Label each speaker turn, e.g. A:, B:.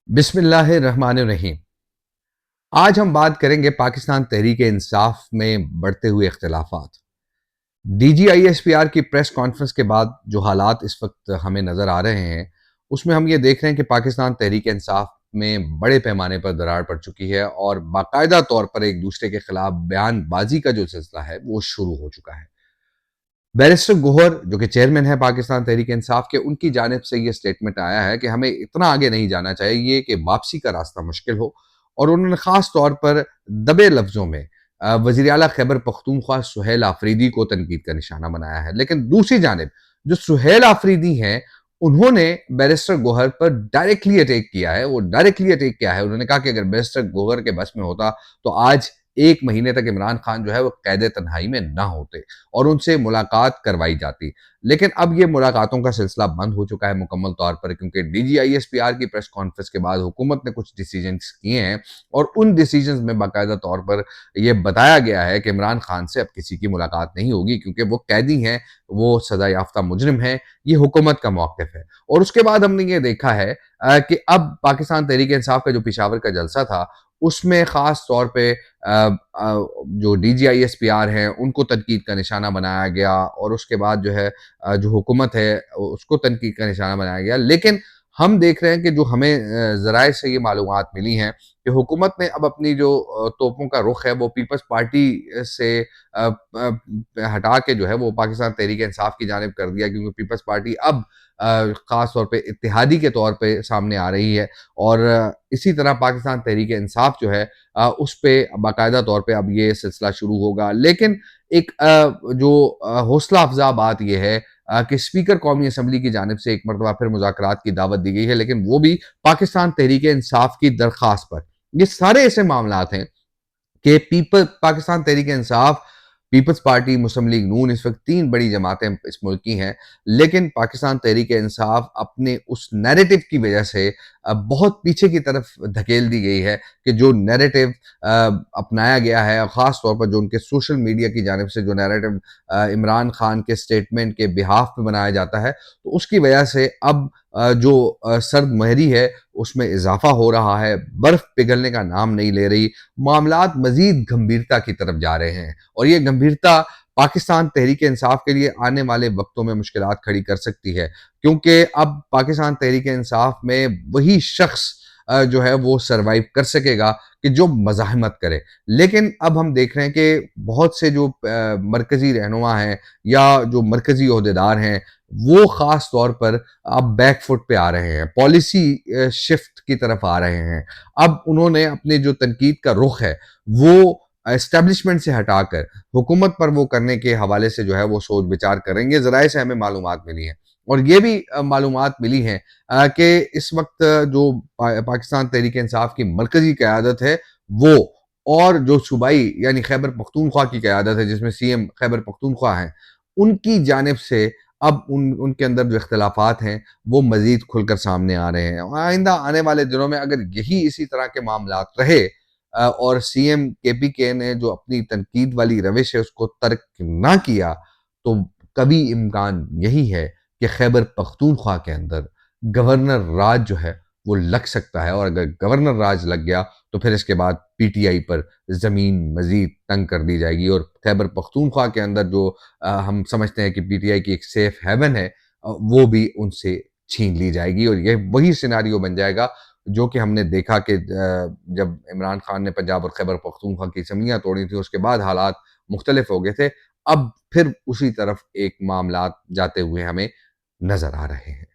A: بسم اللہ الرحمن الرحیم۔ آج ہم بات کریں گے پاکستان تحریک انصاف میں بڑھتے ہوئے اختلافات۔ D G I S P R کی پریس کانفرنس کے بعد جو حالات اس وقت ہمیں نظر آ رہے ہیں اس میں ہم یہ دیکھ رہے ہیں کہ پاکستان تحریک انصاف میں بڑے پیمانے پر دراڑ پڑ چکی ہے اور باقاعدہ طور پر ایک دوسرے کے خلاف بیان بازی کا جو سلسلہ ہے وہ شروع ہو چکا ہے۔ بیرسٹر گوہر جو کہ چیئرمین ہے پاکستان تحریک انصاف کے، ان کی جانب سے یہ سٹیٹمنٹ آیا ہے کہ ہمیں اتنا آگے نہیں جانا چاہیے کہ واپسی کا راستہ مشکل ہو، اور انہوں نے خاص طور پر دبے لفظوں میں وزیر اعلیٰ خیبر پختونخوا سہیل آفریدی کو تنقید کا نشانہ بنایا ہے۔ لیکن دوسری جانب جو سہیل آفریدی ہیں انہوں نے بیرسٹر گوہر پر ڈائریکٹلی اٹیک کیا ہے۔ انہوں نے کہا کہ اگر بیرسٹر گوہر کے بس میں ہوتا تو آج ایک مہینے تک عمران خان جو ہے وہ قید تنہائی میں نہ ہوتے اور ان سے ملاقات کروائی جاتی۔ لیکن اب یہ ملاقاتوں کا سلسلہ بند ہو چکا ہے مکمل طور پر، کیونکہ D G I S P R کی پریس کانفرنس کے بعد حکومت نے کچھ ڈیسیجنز کیے ہیں، اور ان ڈیسیجنز میں باقاعدہ طور پر یہ بتایا گیا ہے کہ عمران خان سے اب کسی کی ملاقات نہیں ہوگی، کیونکہ وہ قیدی ہیں، وہ سزا یافتہ مجرم ہیں۔ یہ حکومت کا موقف ہے۔ اور اس کے بعد ہم نے یہ دیکھا ہے کہ اب پاکستان تحریک انصاف کا جو پشاور کا جلسہ تھا اس میں خاص طور پہ جو D G I S P R ہیں ان کو تنقید کا نشانہ بنایا گیا، اور اس کے بعد جو ہے جو حکومت ہے اس کو تنقید کا نشانہ بنایا گیا۔ لیکن ہم دیکھ رہے ہیں کہ جو ہمیں ذرائع سے یہ معلومات ملی ہیں کہ حکومت نے اب اپنی جو توپوں کا رخ ہے وہ پیپلز پارٹی سے ہٹا کے جو ہے وہ پاکستان تحریک انصاف کی جانب کر دیا، کیونکہ پیپلز پارٹی اب خاص طور پہ اتحادی کے طور پہ سامنے آ رہی ہے، اور اسی طرح پاکستان تحریک انصاف جو ہے اس پہ باقاعدہ طور پہ اب یہ سلسلہ شروع ہوگا۔ لیکن ایک جو حوصلہ افزا بات یہ ہے کہ اسپیکر قومی اسمبلی کی جانب سے ایک مرتبہ پھر مذاکرات کی دعوت دی گئی ہے، لیکن وہ بھی پاکستان تحریک انصاف کی درخواست پر۔ یہ سارے ایسے معاملات ہیں کہ پاکستان تحریک انصاف، پیپلز پارٹی، مسلم لیگ نون، اس وقت تین بڑی جماعتیں اس ملک کی ہیں، لیکن پاکستان تحریک انصاف اپنے اس نیریٹو کی وجہ سے بہت پیچھے کی طرف دھکیل دی گئی ہے کہ جو نیریٹو اپنایا گیا ہے، خاص طور پر جو ان کے سوشل میڈیا کی جانب سے جو نیریٹو عمران خان کے سٹیٹمنٹ کے بہاف پہ بنایا جاتا ہے، تو اس کی وجہ سے اب جو سرد مہری ہے اس میں اضافہ ہو رہا ہے، برف پگھلنے کا نام نہیں لے رہی، معاملات مزید گمبھیرتا کی طرف جا رہے ہیں، اور یہ گمبھیرتا پاکستان تحریک انصاف کے لیے آنے والے وقتوں میں مشکلات کھڑی کر سکتی ہے، کیونکہ اب پاکستان تحریک انصاف میں وہی شخص جو ہے وہ سروائیو کر سکے گا کہ جو مزاحمت کرے۔ لیکن اب ہم دیکھ رہے ہیں کہ بہت سے جو مرکزی رہنما ہیں یا جو مرکزی عہدیدار ہیں وہ خاص طور پر اب بیک فٹ پہ آ رہے ہیں، پالیسی شفٹ کی طرف آ رہے ہیں۔ اب انہوں نے اپنے جو تنقید کا رخ ہے وہ اسٹیبلشمنٹ سے ہٹا کر حکومت پر وہ کرنے کے حوالے سے جو ہے وہ سوچ بچار کریں گے۔ ذرائع سے ہمیں معلومات ملی ہیں، اور یہ بھی معلومات ملی ہیں کہ اس وقت جو پاکستان تحریک انصاف کی مرکزی قیادت ہے وہ، اور جو صوبائی یعنی خیبر پختونخوا کی قیادت ہے جس میں سی ایم خیبر پختونخوا ہیں، ان کی جانب سے اب ان کے اندر جو اختلافات ہیں وہ مزید کھل کر سامنے آ رہے ہیں۔ آئندہ آنے والے دنوں میں اگر یہی اسی طرح کے معاملات رہے اور سی ایم کے پی کے نے جو اپنی تنقید والی روش ہے اس کو ترک نہ کیا، تو کبھی امکان یہی ہے کہ خیبر پختونخوا کے اندر گورنر راج جو ہے وہ لگ سکتا ہے، اور اگر گورنر راج لگ گیا تو پھر اس کے بعد پی ٹی آئی پر زمین مزید تنگ کر دی جائے گی، اور خیبر پختونخوا کے اندر جو ہم سمجھتے ہیں کہ پی ٹی آئی کی ایک سیف ہیون ہے وہ بھی ان سے چھین لی جائے گی، اور یہ وہی سیناریو بن جائے گا جو کہ ہم نے دیکھا کہ جب عمران خان نے پنجاب اور خیبر پختونخوا کی اسمبلیاں توڑی تھیں اس کے بعد حالات مختلف ہو گئے تھے۔ اب پھر اسی طرف ایک معاملات جاتے ہوئے ہمیں نظر آ رہے ہیں۔